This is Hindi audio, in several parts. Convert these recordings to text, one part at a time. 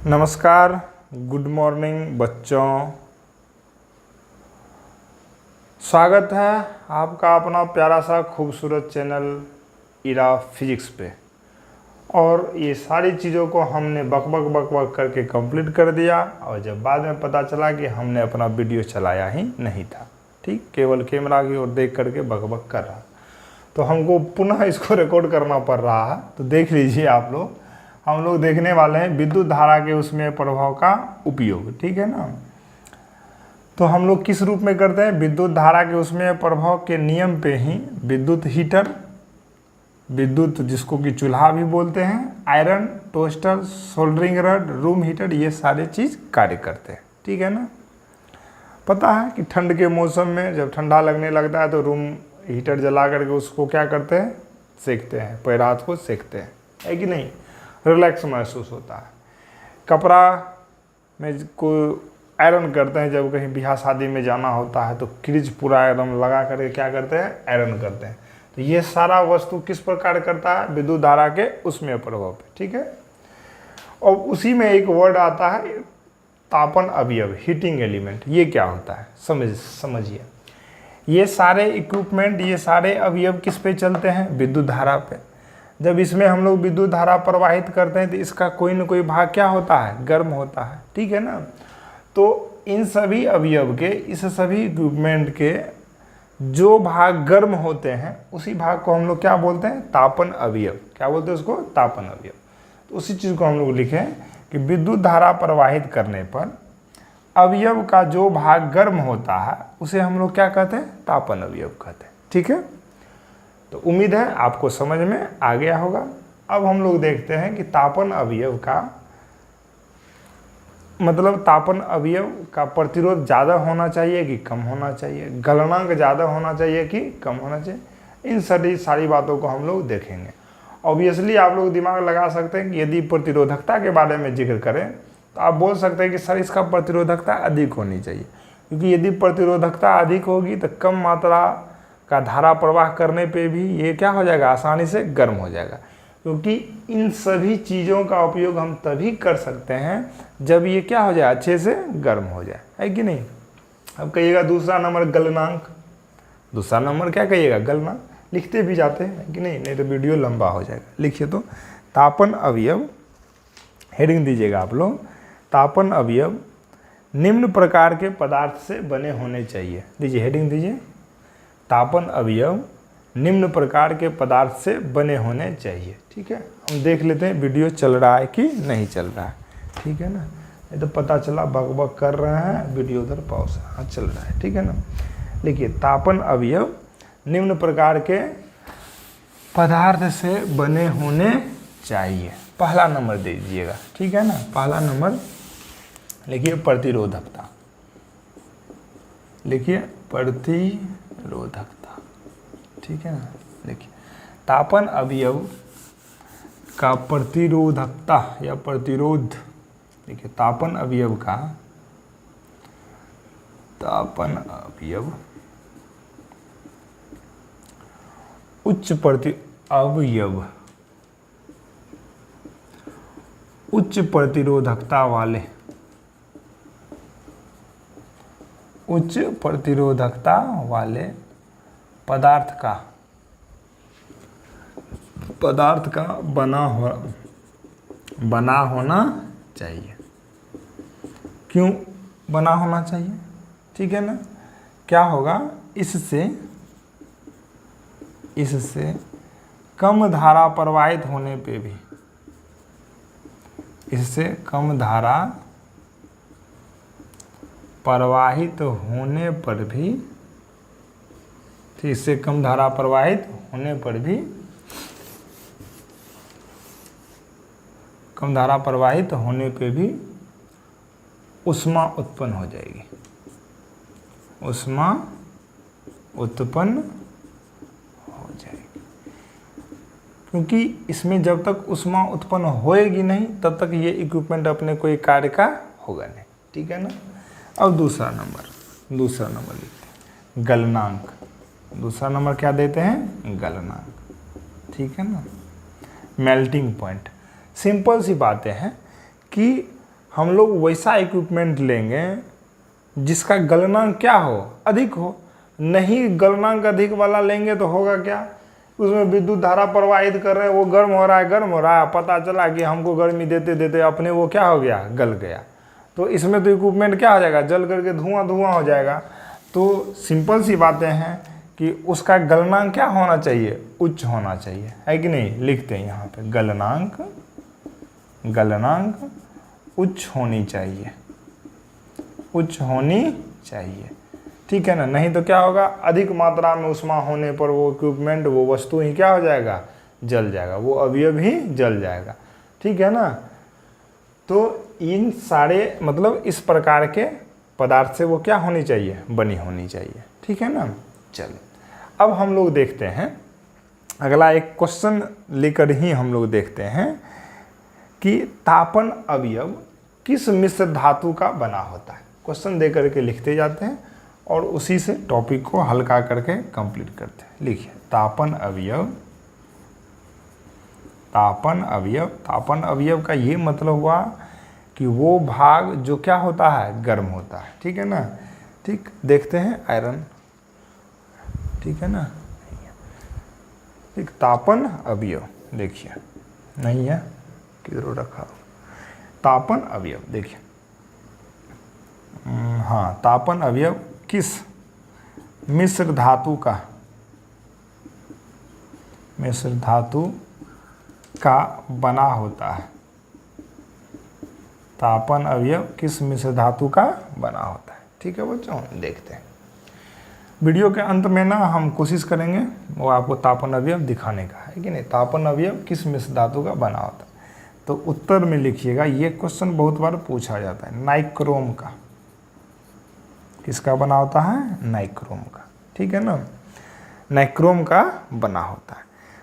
नमस्कार, गुड मॉर्निंग बच्चों। स्वागत है आपका अपना प्यारा सा खूबसूरत चैनल इरा फिजिक्स पे। और ये सारी चीज़ों को हमने बक बक बक बक करके कंप्लीट कर दिया और जब बाद में पता चला कि हमने अपना वीडियो चलाया ही नहीं था। ठीक, केवल कैमरा की ओर देख करके बक बक कर रहा, तो हमको पुनः इसको रिकॉर्ड करना पड़ रहा है। तो देख लीजिए आप लोग, हम लोग देखने वाले हैं विद्युत धारा के उसमें प्रभाव का उपयोग। ठीक है ना। तो हम लोग किस रूप में करते हैं? विद्युत धारा के उसमें प्रभाव के नियम पे ही विद्युत हीटर, विद्युत जिसको कि चूल्हा भी बोलते हैं, iron, toaster, soldering rod, room heater, ये सारे चीज़ कार्य करते हैं। ठीक है ना। पता है कि ठंड के मौसम में जब ठंडा लगने लगता है तो रूम हीटर जला करके उसको क्या करते हैं? सेकते हैं, पैर हाथ को सेकते हैं, है कि नहीं? रिलैक्स महसूस होता है। कपड़ा में को आयरन करते हैं, जब कहीं ब्याह शादी में जाना होता है तो क्रीज पूरा एकदम लगा करके क्या करते हैं? आयरन करते हैं। तो ये सारा वस्तु किस प्रकार करता है? विद्युत धारा के उसमें प्रभाव पे। ठीक है। और उसी में एक वर्ड आता है तापन अवयव, हीटिंग एलिमेंट। ये क्या होता है समझिए। ये सारे इक्विपमेंट, ये सारे अवयव किस पे चलते हैं? विद्युत धारा पे। जब इसमें हम लोग विद्युत धारा प्रवाहित करते हैं तो इसका कोई न कोई भाग क्या होता है? गर्म होता है। ठीक है ना। तो इन सभी अवयव के, इस सभी इक्विपमेंट के जो भाग गर्म होते हैं उसी भाग को हम लोग क्या बोलते हैं? तापन अवयव। क्या बोलते हैं उसको? तापन अवयव। तो उसी चीज़ को हम लोग लिखें कि विद्युत धारा प्रवाहित करने पर अवयव का जो भाग गर्म होता है उसे हम लोग क्या कहते हैं? तापन अवयव कहते हैं। ठीक है। तो उम्मीद है आपको समझ में आ गया होगा। अब हम लोग देखते हैं कि तापन अवयव का मतलब तापन अवयव का प्रतिरोध ज़्यादा होना चाहिए कि कम होना चाहिए, गलनांक ज़्यादा होना चाहिए कि कम होना चाहिए, इन सारी बातों को हम लोग देखेंगे। ऑब्वियसली आप लोग दिमाग लगा सकते हैं कि यदि प्रतिरोधकता के बारे में जिक्र करें तो आप बोल सकते हैं कि सर इसका प्रतिरोधकता अधिक होनी चाहिए, क्योंकि यदि प्रतिरोधकता अधिक होगी तो कम मात्रा का धारा प्रवाह करने पे भी ये क्या हो जाएगा? आसानी से गर्म हो जाएगा। क्योंकि इन सभी चीज़ों का उपयोग हम तभी कर सकते हैं जब ये क्या हो जाए? अच्छे से गर्म हो जाए, है कि नहीं? अब कहिएगा दूसरा नंबर गलनांक। दूसरा नंबर क्या कहिएगा? गलनांक। लिखते भी जाते हैं, है कि नहीं? नहीं तो वीडियो लंबा हो जाएगा। लिखिए तो तापन अवयव, हेडिंग दीजिएगा आप लोग, तापन अवयव निम्न प्रकार के पदार्थ से बने होने चाहिए। दीजिए, हेडिंग दीजिए, तापन अवयव निम्न प्रकार के पदार्थ से बने होने चाहिए। ठीक है। हम देख लेते हैं वीडियो चल रहा है कि नहीं चल रहा है। ठीक है ना। ये तो पता चला बक बक कर रहे हैं, वीडियो उधर पॉज है, हाँ चल रहा है। ठीक है ना। देखिए, तापन अवयव निम्न प्रकार के पदार्थ से बने होने चाहिए। पहला नंबर दे दीजिएगा। ठीक है ना। पहला नंबर लिखिए प्रतिरोधकता। लिखिए प्रतिरोधकता। ठीक है ना। देखिए, तापन अवयव का प्रतिरोधकता या प्रतिरोध, देखिए तापन अवयव का, तापन अवयव उच्च प्रतिरोधकता वाले, उच्च प्रतिरोधकता वाले पदार्थ का बना होना चाहिए। क्यों बना होना चाहिए? ठीक है ना। क्या होगा? इससे कम धारा प्रवाहित होने पे भी, इससे कम धारा प्रवाहित होने पर भी, इससे कम धारा प्रवाहित होने पर भी, कम धारा प्रवाहित होने पे भी ऊष्मा उत्पन्न हो जाएगी। ऊष्मा उत्पन्न हो जाएगी, क्योंकि इसमें जब तक ऊष्मा उत्पन्न होएगी नहीं तब तक ये इक्विपमेंट अपने कोई कार्य का होगा नहीं। ठीक है ना। अब दूसरा नंबर लिखते हैं गलनांक। दूसरा नंबर क्या देते हैं? गलनांक। ठीक है ना। Melting point. सिंपल सी बातें हैं कि हम लोग वैसा इक्विपमेंट लेंगे जिसका गलनांक क्या हो, अधिक हो। नहीं गलनांक अधिक वाला लेंगे तो होगा क्या, उसमें विद्युत धारा प्रवाहित कर रहे हैं, वो गर्म हो रहा है, पता चला कि हमको गर्मी देते देते अपने वो क्या हो गया, गल गया। तो इसमें तो इक्विपमेंट क्या हो जाएगा, जल करके धुआं धुआं हो जाएगा। तो सिंपल सी बातें हैं कि उसका गलनांक क्या होना चाहिए, उच्च होना चाहिए, है कि नहीं। लिखते हैं यहाँ पे गलनांक उच्च होनी चाहिए, उच्च होनी चाहिए, ठीक है ना। नहीं तो क्या होगा, अधिक मात्रा में ऊष्मा होने पर वो इक्विपमेंट, वो वस्तु ही क्या हो जाएगा, जल जाएगा, वो अवयव ही जल जाएगा, ठीक है ना। तो इन सारे मतलब इस प्रकार के पदार्थ से वो क्या होनी चाहिए, बनी होनी चाहिए, ठीक है ना। चलो अब हम लोग देखते हैं अगला एक क्वेश्चन लेकर ही हम लोग देखते हैं कि तापन अवयव किस मिश्र धातु का बना होता है। क्वेश्चन दे करके लिखते जाते हैं और उसी से टॉपिक को हल्का करके कंप्लीट करते हैं। लिखिए तापन अवयव का ये मतलब हुआ कि वो भाग जो क्या होता है, गर्म होता है, ठीक है ना। ठीक, देखते हैं आयरन, ठीक है ना। एक तापन अवयव देखिए, नहीं है किधर रखा, तापन अवयव देखिए, हाँ तापन अवयव किस मिश्र धातु का बना होता है। तापन अवयव किस मिश्र धातु का बना होता है, ठीक है बच्चों। देखते हैं वीडियो के अंत में ना हम कोशिश करेंगे वो आपको तापन अवयव दिखाने का, है कि नहीं। तापन अवयव किस मिश्र धातु का बना होता है, तो उत्तर में लिखिएगा। ये क्वेश्चन बहुत बार पूछा जाता है, नाइक्रोम का किसका बना होता है, नाइक्रोम का, ठीक है ना। नाइक्रोम का बना होता है।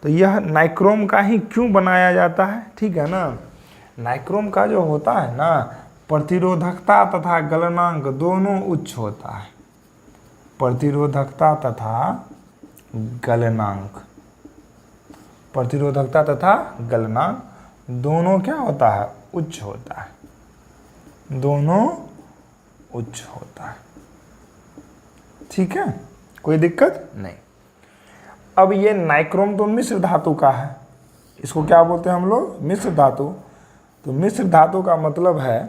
तो यह नाइक्रोम का ही क्यों बनाया जाता है, ठीक है ना। नाइक्रोम का जो होता है ना, प्रतिरोधकता तथा गलनांक दोनों उच्च होता है। प्रतिरोधकता तथा गलनांक दोनों क्या होता है, उच्च होता है, दोनों उच्च होता है, ठीक है, कोई दिक्कत नहीं। अब ये नाइक्रोम तो मिश्र धातु का है, इसको क्या बोलते हैं हम लोग, मिश्र धातु। तो मिश्र धातु का मतलब है,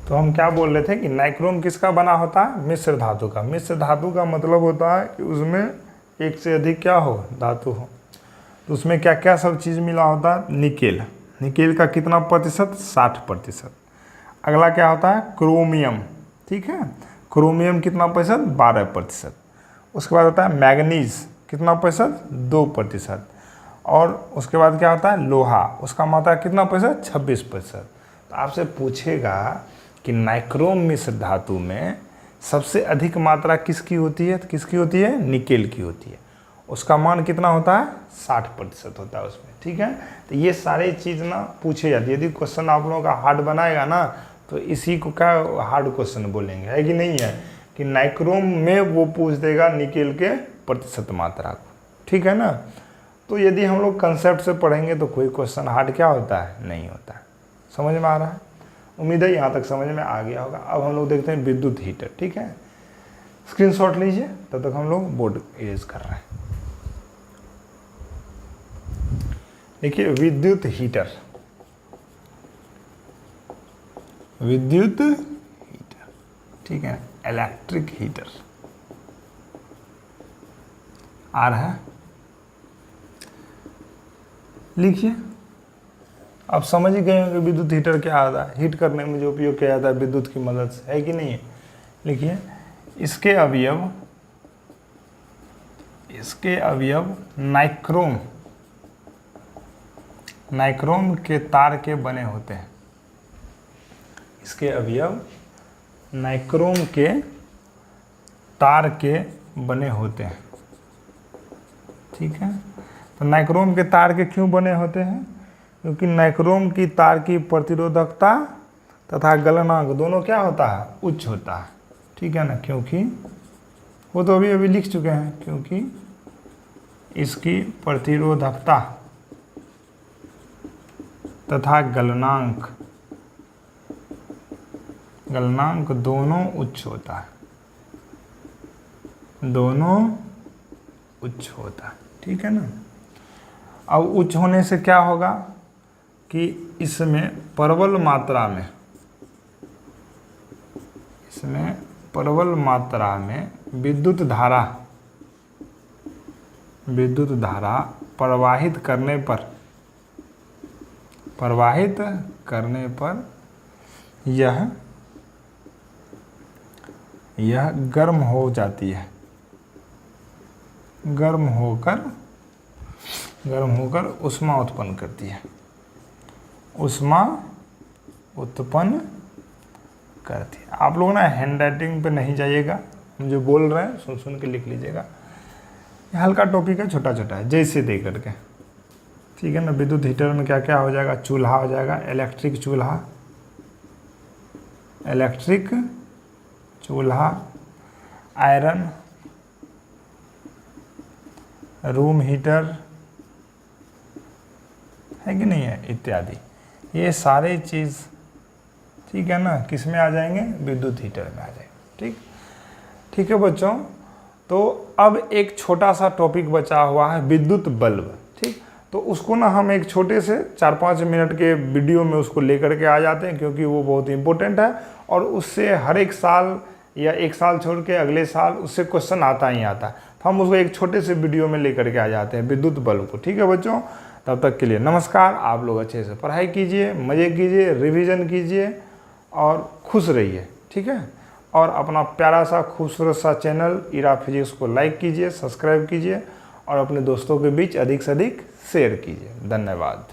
तो हम क्या बोल रहे थे कि नाइक्रोम किसका बना होता है, मिश्र धातु का। मिश्र धातु का मतलब होता है कि उसमें एक से अधिक क्या हो, धातु हो। तो उसमें क्या क्या सब चीज़ मिला होता है, निकेल का कितना प्रतिशत, 60%। अगला क्या होता है, क्रोमियम, ठीक है, क्रोमियम कितना प्रतिशत, 12%। उसके बाद होता है मैग्नीज, कितना प्रतिशत, 2%। और उसके बाद क्या होता है, लोहा, उसका मात्रा कितना प्रतिशत, 26%। तो आपसे पूछेगा कि नाइक्रोम मिश्र धातु में सबसे अधिक मात्रा किसकी होती है, तो किसकी होती है, निकेल की होती है। उसका मान कितना होता है, 60% होता है उसमें, ठीक है। तो ये सारे चीज़ ना पूछे जाती है। यदि क्वेश्चन आप लोगों का हार्ड बनाएगा ना, तो इसी को क्या हार्ड क्वेश्चन बोलेंगे, है कि नहीं है, कि नाइक्रोम में वो पूछ देगा निकेल के प्रतिशत मात्रा को, ठीक है ना। तो यदि हम लोग कंसेप्ट से पढ़ेंगे तो कोई क्वेश्चन हार्ड क्या होता है, नहीं होता है। समझ में आ रहा है, उम्मीद है यहाँ तक समझ में आ गया होगा। अब हम लोग देखते हैं विद्युत हीटर, ठीक है। स्क्रीनशॉट लीजिए, तब तक हम लोग बोर्ड इरेज कर रहे हैं। देखिए विद्युत हीटर, ठीक है, इलेक्ट्रिक हीटर आ रहा है, लिखिए। आप समझ ही गए होंगे विद्युत हीटर क्या होता है, हीट करने में जो उपयोग किया जाता है विद्युत की मदद से, है कि नहीं है। लिखिए इसके अवयव नाइक्रोम के तार के बने होते हैं। इसके अवयव नाइक्रोम के तार के बने होते हैं, ठीक है। तो नाइक्रोम के तार के क्यों बने होते हैं, क्योंकि नाइक्रोम की तार की प्रतिरोधकता तथा गलनांक दोनों क्या होता है, उच्च होता है, ठीक है ना। क्योंकि वो तो अभी लिख चुके हैं, क्योंकि इसकी प्रतिरोधकता तथा गलनांक दोनों उच्च होता है, दोनों उच्च होता है। ठीक है ना। अब उच्च होने से क्या होगा कि इसमें प्रबल मात्रा में विद्युत धारा प्रवाहित करने पर यह गर्म हो जाती है, गर्म होकर ऊष्मा उत्पन्न करती है, आप लोग ना हैंड राइटिंग पे नहीं जाइएगा, हम जो बोल रहे हैं सुन के लिख लीजिएगा। ये हल्का टॉपिक है, छोटा है, जैसे दे करके। ठीक है ना। विद्युत हीटर में क्या क्या हो जाएगा? चूल्हा हो जाएगा, इलेक्ट्रिक चूल्हा, आयरन, रूम हीटर है कि नहीं है, इत्यादि। ये सारे चीज़, ठीक है ना, किस में आ जाएंगे? विद्युत हीटर में आ जाएंगे। ठीक है बच्चों। तो अब एक छोटा सा टॉपिक बचा हुआ है, विद्युत बल्ब। ठीक, तो उसको ना हम एक छोटे से 4-5 मिनट के वीडियो में उसको लेकर के आ जाते हैं, क्योंकि वो बहुत इंपॉर्टेंट है और उससे हर एक साल या एक साल छोड़ के अगले साल उससे क्वेश्चन आता ही आता है। तो हम उसको एक छोटे से वीडियो में लेकर के आ जाते हैं, विद्युत बल्ब को। ठीक है बच्चों। तब तक के लिए नमस्कार। आप लोग अच्छे से पढ़ाई कीजिए, मज़े कीजिए, रिवीजन कीजिए और खुश रहिए। ठीक है। और अपना प्यारा सा खूबसूरत सा चैनल इरा फिजिक्स को लाइक कीजिए, सब्सक्राइब कीजिए और अपने दोस्तों के बीच अधिक से अधिक शेयर कीजिए। धन्यवाद।